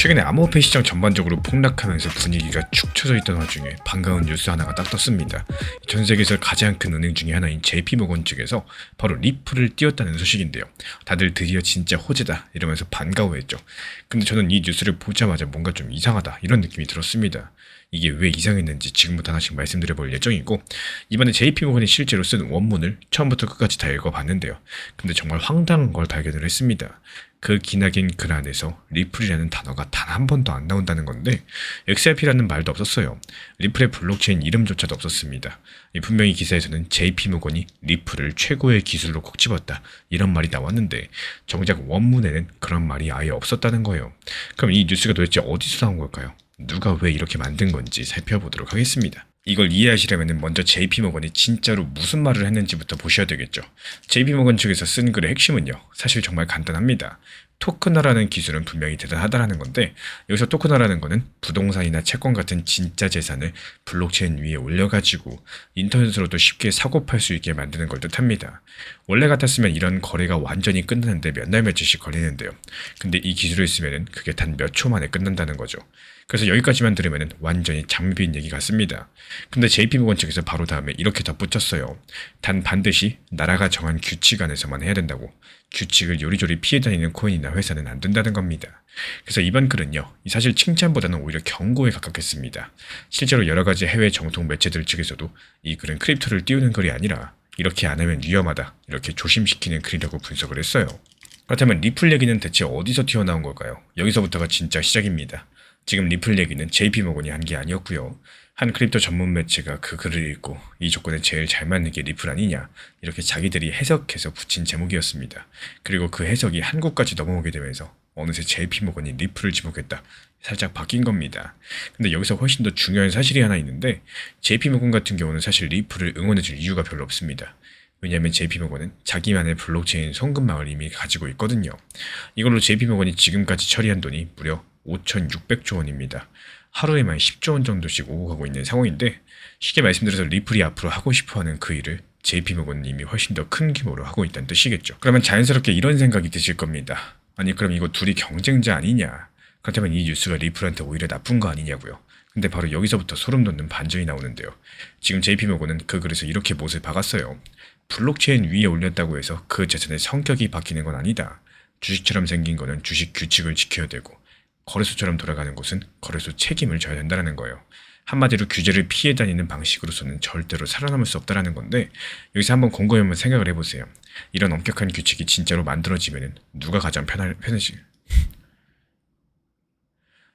최근에 암호화폐 시장 전반적으로 폭락하면서 분위기가 축 처져 있던 와중에 반가운 뉴스 하나가 딱 떴습니다. 전 세계에서 가장 큰 은행 중에 하나인 JP모건 측에서 바로 리플을 띄웠다는 소식인데요. 다들 드디어 진짜 호재다 이러면서 반가워했죠. 근데 저는 이 뉴스를 보자마자 뭔가 좀 이상하다 이런 느낌이 들었습니다. 이게 왜 이상했는지 지금부터 하나씩 말씀드려 볼 예정이고, 이번에 JP모건이 실제로 쓴 원문을 처음부터 끝까지 다 읽어봤는데요. 근데 정말 황당한 걸 발견을 했습니다. 그 기나긴 글 안에서 리플이라는 단어가 단 한 번도 안 나온다는 건데, XRP라는 말도 없었어요. 리플의 블록체인 이름조차도 없었습니다. 분명히 기사에서는 JP모건이 리플을 최고의 기술로 콕 집었다 이런 말이 나왔는데, 정작 원문에는 그런 말이 아예 없었다는 거예요. 그럼 이 뉴스가 도대체 어디서 나온 걸까요? 누가 왜 이렇게 만든 건지 살펴보도록 하겠습니다. 이걸 이해하시려면 먼저 JP모건이 진짜로 무슨 말을 했는지부터 보셔야 되겠죠. JP모건 측에서 쓴 글의 핵심은요, 사실 정말 간단합니다. 토큰화라는 기술은 분명히 대단하다라는 건데, 여기서 토큰화라는 거는 부동산이나 채권 같은 진짜 재산을 블록체인 위에 올려가지고 인터넷으로도 쉽게 사고 팔 수 있게 만드는 걸 뜻합니다. 원래 같았으면 이런 거래가 완전히 끝나는데 몇 날 며칠씩 걸리는데요. 근데 이 기술을 쓰면은 그게 단 몇 초 만에 끝난다는 거죠. 그래서 여기까지만 들으면 완전히 장비인 얘기 같습니다. 근데 JP모건 측에서 바로 다음에 이렇게 덧붙였어요. 단 반드시 나라가 정한 규칙 안에서만 해야 된다고. 규칙을 요리조리 피해 다니는 코인이나 회사는 안 된다는 겁니다. 그래서 이번 글은요, 사실 칭찬보다는 오히려 경고에 가깝겠습니다. 실제로 여러 가지 해외 정통 매체들 측에서도 이 글은 크립토를 띄우는 글이 아니라 이렇게 안 하면 위험하다, 이렇게 조심시키는 글이라고 분석을 했어요. 그렇다면 리플 얘기는 대체 어디서 튀어나온 걸까요? 여기서부터가 진짜 시작입니다. 지금 리플 얘기는 JP모건이 한 게 아니었고요. 한 크립토 전문 매체가 그 글을 읽고 이 조건에 제일 잘 맞는 게 리플 아니냐, 이렇게 자기들이 해석해서 붙인 제목이었습니다. 그리고 그 해석이 한국까지 넘어오게 되면서 어느새 JP모건이 리플을 지목했다, 살짝 바뀐 겁니다. 근데 여기서 훨씬 더 중요한 사실이 하나 있는데, JP모건 같은 경우는 사실 리플을 응원해줄 이유가 별로 없습니다. 왜냐하면 JP모건은 자기만의 블록체인 송금망을 이미 가지고 있거든요. 이걸로 JP모건이 지금까지 처리한 돈이 무려 5,600조 원입니다. 하루에만 10조 원 정도씩 오고 가고 있는 상황인데, 쉽게 말씀드려서 리플이 앞으로 하고 싶어하는 그 일을 JP모건은 이미 훨씬 더 큰 규모로 하고 있다는 뜻이겠죠. 그러면 자연스럽게 이런 생각이 드실 겁니다. 아니 그럼 이거 둘이 경쟁자 아니냐? 그렇다면 이 뉴스가 리플한테 오히려 나쁜 거 아니냐고요. 근데 바로 여기서부터 소름 돋는 반전이 나오는데요. 지금 JP모건은 그 글에서 이렇게 못을 박았어요. 블록체인 위에 올렸다고 해서 그 재산의 성격이 바뀌는 건 아니다. 주식처럼 생긴 거는 주식 규칙을 지켜야 되고, 거래소처럼 돌아가는 곳은 거래소 책임을 져야 된다는 거예요. 한마디로 규제를 피해 다니는 방식으로서는 절대로 살아남을 수 없다는 건데, 여기서 한번 곰곰이 한번 생각을 해보세요. 이런 엄격한 규칙이 진짜로 만들어지면 누가 가장 편하지?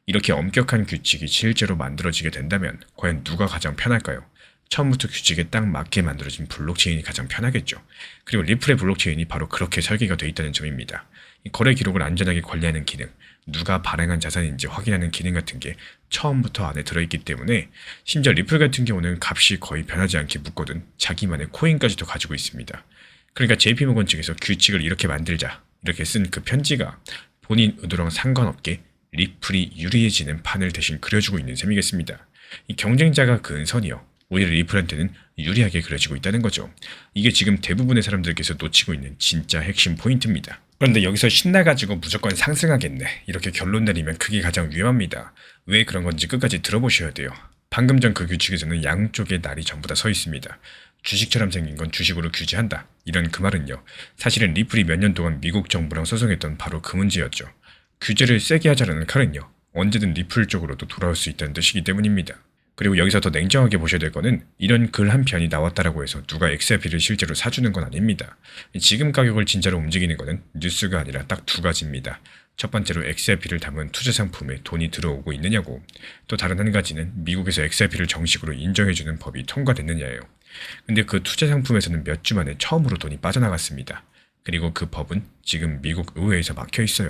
이렇게 엄격한 규칙이 실제로 만들어지게 된다면 과연 누가 가장 편할까요? 처음부터 규칙에 딱 맞게 만들어진 블록체인이 가장 편하겠죠. 그리고 리플의 블록체인이 바로 그렇게 설계가 되어 있다는 점입니다. 이 거래 기록을 안전하게 관리하는 기능, 누가 발행한 자산인지 확인하는 기능 같은 게 처음부터 안에 들어있기 때문에, 심지어 리플 같은 경우는 값이 거의 변하지 않게 묶거든 자기만의 코인까지도 가지고 있습니다. 그러니까 JP모건 측에서 규칙을 이렇게 만들자 이렇게 쓴 그 편지가 본인 의도랑 상관없게 리플이 유리해지는 판을 대신 그려주고 있는 셈이겠습니다. 이 경쟁자가 그은 선이요, 오히려 리플한테는 유리하게 그려지고 있다는 거죠. 이게 지금 대부분의 사람들께서 놓치고 있는 진짜 핵심 포인트입니다. 그런데 여기서 신나가지고 무조건 상승하겠네 이렇게 결론 내리면 그게 가장 위험합니다. 왜 그런 건지 끝까지 들어보셔야 돼요. 방금 전 그 규칙에서는 양쪽의 날이 전부 다 서 있습니다. 주식처럼 생긴 건 주식으로 규제한다, 이런 그 말은요, 사실은 리플이 몇 년 동안 미국 정부랑 소송했던 바로 그 문제였죠. 규제를 세게 하자라는 칼은요, 언제든 리플 쪽으로도 돌아올 수 있다는 뜻이기 때문입니다. 그리고 여기서 더 냉정하게 보셔야 될 거는, 이런 글 한 편이 나왔다라고 해서 누가 XRP를 실제로 사주는 건 아닙니다. 지금 가격을 진짜로 움직이는 거는 뉴스가 아니라 딱 두 가지입니다. 첫 번째로 XRP를 담은 투자 상품에 돈이 들어오고 있느냐고, 또 다른 한 가지는 미국에서 XRP를 정식으로 인정해주는 법이 통과됐느냐예요. 근데 그 투자 상품에서는 몇 주 만에 처음으로 돈이 빠져나갔습니다. 그리고 그 법은 지금 미국 의회에서 막혀 있어요.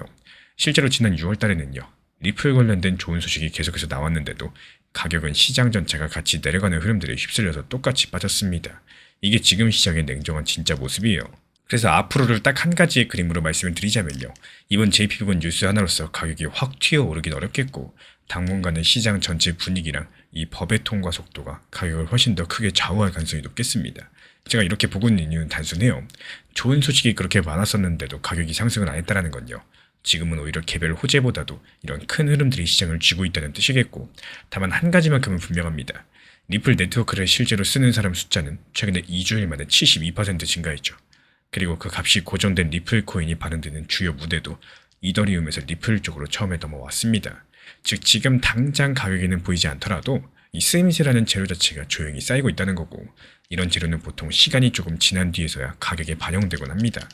실제로 지난 6월 달에는요, 리플 관련된 좋은 소식이 계속해서 나왔는데도 가격은 시장 전체가 같이 내려가는 흐름들에 휩쓸려서 똑같이 빠졌습니다. 이게 지금 시장의 냉정한 진짜 모습이에요. 그래서 앞으로를 딱 한 가지의 그림으로 말씀을 드리자면요, 이번 JP모건 뉴스 하나로서 가격이 확 튀어오르긴 어렵겠고, 당분간의 시장 전체 분위기랑 이 법의 통과 속도가 가격을 훨씬 더 크게 좌우할 가능성이 높겠습니다. 제가 이렇게 보고 있는 이유는 단순해요. 좋은 소식이 그렇게 많았었는데도 가격이 상승을 안 했다는 건요, 지금은 오히려 개별 호재보다도 이런 큰 흐름들이 시장을 쥐고 있다는 뜻이겠고, 다만 한 가지만큼은 분명합니다. 리플 네트워크를 실제로 쓰는 사람 숫자는 최근에 2주일 만에 72% 증가했죠. 그리고 그 값이 고정된 리플 코인이 반응되는 주요 무대도 이더리움에서 리플 쪽으로 처음에 넘어왔습니다. 즉 지금 당장 가격에는 보이지 않더라도 이 스미스라는 재료 자체가 조용히 쌓이고 있다는 거고, 이런 재료는 보통 시간이 조금 지난 뒤에서야 가격에 반영되곤 합니다.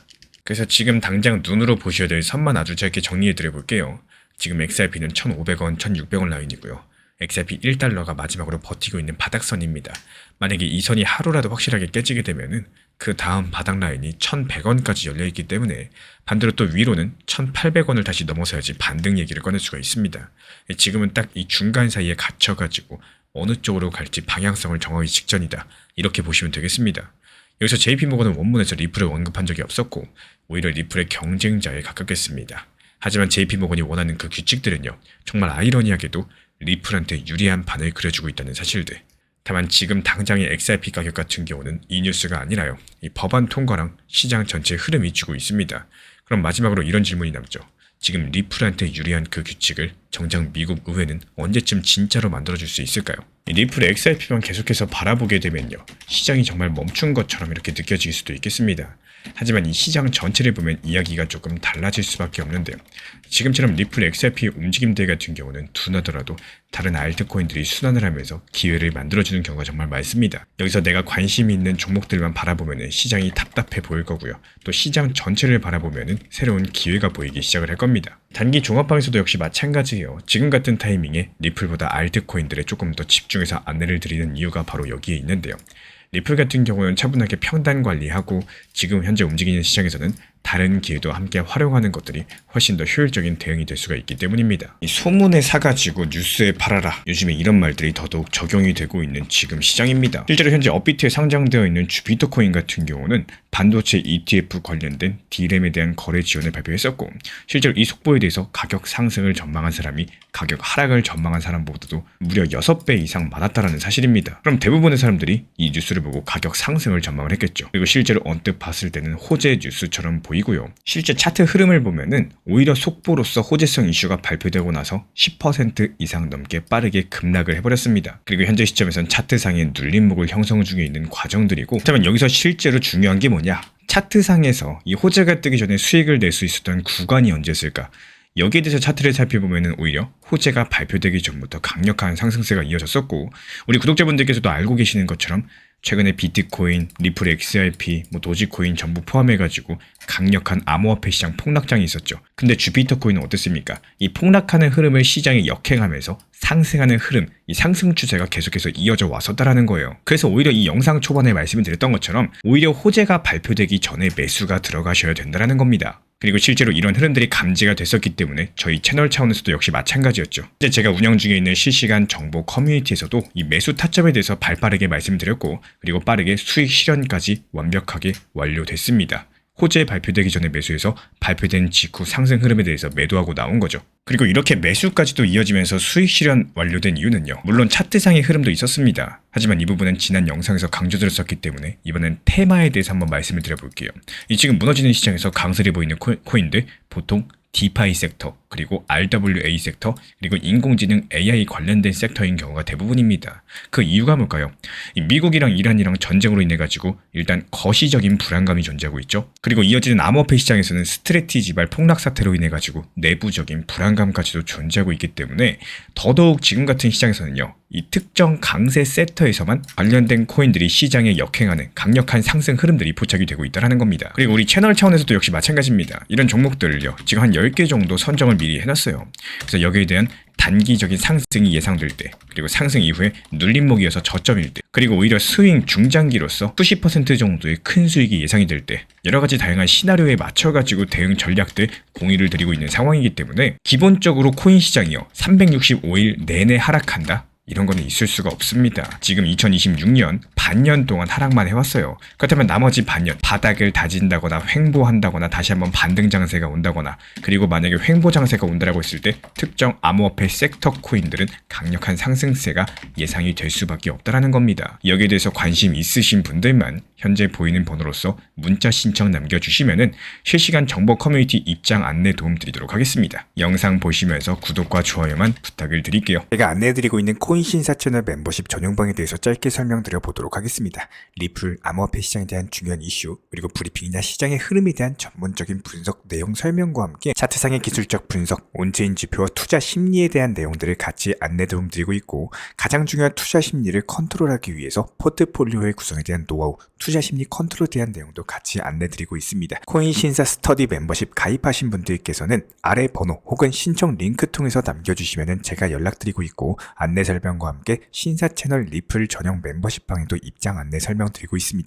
그래서 지금 당장 눈으로 보셔야 될 선만 아주 짧게 정리해드려 볼게요. 지금 XRP는 1,500원, 1,600원 라인이고요. XRP 1달러가 마지막으로 버티고 있는 바닥선입니다. 만약에 이 선이 하루라도 확실하게 깨지게 되면은 그 다음 바닥 라인이 1,100원까지 열려있기 때문에 반대로 또 위로는 1,800원을 다시 넘어서야지 반등 얘기를 꺼낼 수가 있습니다. 지금은 딱 이 중간 사이에 갇혀가지고 어느 쪽으로 갈지 방향성을 정하기 직전이다, 이렇게 보시면 되겠습니다. 여기서 JP모건은 원문에서 리플을 언급한 적이 없었고 오히려 리플의 경쟁자에 가깝겠습니다. 하지만 JP모건이 원하는 그 규칙들은요, 정말 아이러니하게도 리플한테 유리한 판을 그려주고 있다는 사실들. 다만 지금 당장의 XRP 가격 같은 경우는 이 뉴스가 아니라요, 이 법안 통과랑 시장 전체 흐름이 주고 있습니다. 그럼 마지막으로 이런 질문이 남죠. 지금 리플한테 유리한 그 규칙을 정작 미국 의회는 언제쯤 진짜로 만들어줄 수 있을까요? 리플의 XRP만 계속해서 바라보게 되면요, 시장이 정말 멈춘 것처럼 이렇게 느껴질 수도 있겠습니다. 하지만 이 시장 전체를 보면 이야기가 조금 달라질 수밖에 없는데요. 지금처럼 리플 XRP의 움직임들 같은 경우는 둔하더라도 다른 알트코인들이 순환을 하면서 기회를 만들어주는 경우가 정말 많습니다. 여기서 내가 관심이 있는 종목들만 바라보면 시장이 답답해 보일 거고요. 또 시장 전체를 바라보면 새로운 기회가 보이기 시작을 할 겁니다. 단기 종합방에서도 역시 마찬가지예요. 지금 같은 타이밍에 리플보다 알트코인들에 조금 더 집중해서 안내를 드리는 이유가 바로 여기에 있는데요. 리플 같은 경우는 차분하게 평단 관리하고 지금 현재 움직이는 시장에서는 다른 기회도 함께 활용하는 것들이 훨씬 더 효율적인 대응이 될 수가 있기 때문입니다. 이 소문에 사가지고 뉴스에 팔아라, 요즘에 이런 말들이 더더욱 적용이 되고 있는 지금 시장입니다. 실제로 현재 업비트에 상장되어 있는 주비트코인 같은 경우는 반도체 ETF 관련된 D램에 대한 거래 지원을 발표했었고, 실제로 이 속보에 대해서 가격 상승을 전망한 사람이 가격 하락을 전망한 사람보다도 무려 6배 이상 많았다는 사실입니다. 그럼 대부분의 사람들이 이 뉴스를 보고 가격 상승을 전망을 했겠죠. 그리고 실제로 언뜻 봤을 때는 호재 뉴스처럼 보이고요. 실제 차트 흐름을 보면은 오히려 속보로서 호재성 이슈가 발표되고 나서 10% 이상 넘게 빠르게 급락을 해버렸습니다. 그리고 현재 시점에선 차트상의 눌림목을 형성 중에 있는 과정들이고, 그렇다면 여기서 실제로 중요한 게 뭐냐? 차트상에서 이 호재가 뜨기 전에 수익을 낼 수 있었던 구간이 언제였을까? 여기에 대해서 차트를 살펴보면 오히려 호재가 발표되기 전부터 강력한 상승세가 이어졌었고, 우리 구독자분들께서도 알고 계시는 것처럼 최근에 비트코인, 리플 XRP, 도지코인 전부 포함해가지고 강력한 암호화폐 시장 폭락장이 있었죠. 근데 주비터코인은 어땠습니까? 이 폭락하는 흐름을 시장이 역행하면서 상승하는 흐름, 이 상승 추세가 계속해서 이어져 왔었다라는 거예요. 그래서 오히려 이 영상 초반에 말씀을 드렸던 것처럼 오히려 호재가 발표되기 전에 매수가 들어가셔야 된다는 겁니다. 그리고 실제로 이런 흐름들이 감지가 됐었기 때문에 저희 채널 차원에서도 역시 마찬가지였죠. 이제 제가 운영 중에 있는 실시간 정보 커뮤니티에서도 이 매수 타점에 대해서 발빠르게 말씀드렸고, 그리고 빠르게 수익 실현까지 완벽하게 완료됐습니다. 호재 발표되기 전에 매수해서 발표된 직후 상승 흐름에 대해서 매도하고 나온 거죠. 그리고 이렇게 매수까지도 이어지면서 수익 실현 완료된 이유는요, 물론 차트상의 흐름도 있었습니다. 하지만 이 부분은 지난 영상에서 강조드렸었기 때문에 이번엔 테마에 대해서 한번 말씀을 드려볼게요. 이 지금 무너지는 시장에서 강세를 보이는 코인들, 보통 디파이 섹터, 그리고 RWA 섹터, 그리고 인공지능 AI 관련된 섹터인 경우가 대부분입니다. 그 이유가 뭘까요? 미국이랑 이란이랑 전쟁으로 인해 가지고 일단 거시적인 불안감이 존재하고 있죠. 그리고 이어지는 암호화폐 시장에서는 스트레티지발 폭락 사태로 인해 가지고 내부적인 불안감까지도 존재하고 있기 때문에 더더욱 지금 같은 시장에서는요, 이 특정 강세 섹터에서만 관련된 코인들이 시장에 역행하는 강력한 상승 흐름들이 포착이 되고 있다는 겁니다. 그리고 우리 채널 차원에서도 역시 마찬가지입니다. 이런 종목들을요, 지금 한 10개 정도 선정을 미리 해놨어요. 그래서 여기에 대한 단기적인 상승이 예상될 때, 그리고 상승 이후에 눌림목이어서 저점일 때, 그리고 오히려 스윙 중장기로서 수십 % 정도의 큰 수익이 예상이 될 때, 여러가지 다양한 시나리오에 맞춰가지고 대응 전략들 공유를 드리고 있는 상황이기 때문에 기본적으로 코인 시장이요, 365일 내내 하락한다? 이런 거는 있을 수가 없습니다. 지금 2026년 반년 동안 하락만 해왔어요. 그렇다면 나머지 반년 바닥을 다진다거나 횡보한다거나 다시 한번 반등 장세가 온다거나, 그리고 만약에 횡보 장세가 온다라고 했을 때 특정 암호화폐 섹터 코인들은 강력한 상승세가 예상이 될 수밖에 없다라는 겁니다. 여기에 대해서 관심 있으신 분들만 현재 보이는 번호로서 문자 신청 남겨주시면은 실시간 정보 커뮤니티 입장 안내 도움 드리도록 하겠습니다. 영상 보시면서 구독과 좋아요만 부탁을 드릴게요. 제가 안내해드리고 있는 코인 신사 채널 멤버십 전용방에 대해서 짧게 설명드려 보도록 하겠습니다. 리플, 암호화폐 시장에 대한 중요한 이슈, 그리고 브리핑이나 시장의 흐름에 대한 전문적인 분석 내용 설명과 함께 차트상의 기술적 분석, 온체인 지표와 투자 심리에 대한 내용들을 같이 안내 도움 드리고 있고, 가장 중요한 투자 심리를 컨트롤하기 위해서 포트폴리오의 구성에 대한 노하우, 투자 심리 컨트롤에 대한 내용도 같이 안내 드리고 있습니다. 코인 신사 스터디 멤버십 가입하신 분들께서는 아래 번호 혹은 신청 링크 통해서 남겨주시면 제가 연락드리고 있고, 안내 설명과 함께 신사 채널 리플 전용 멤버십 방에도 입장 안내 설명드리고 있습니다.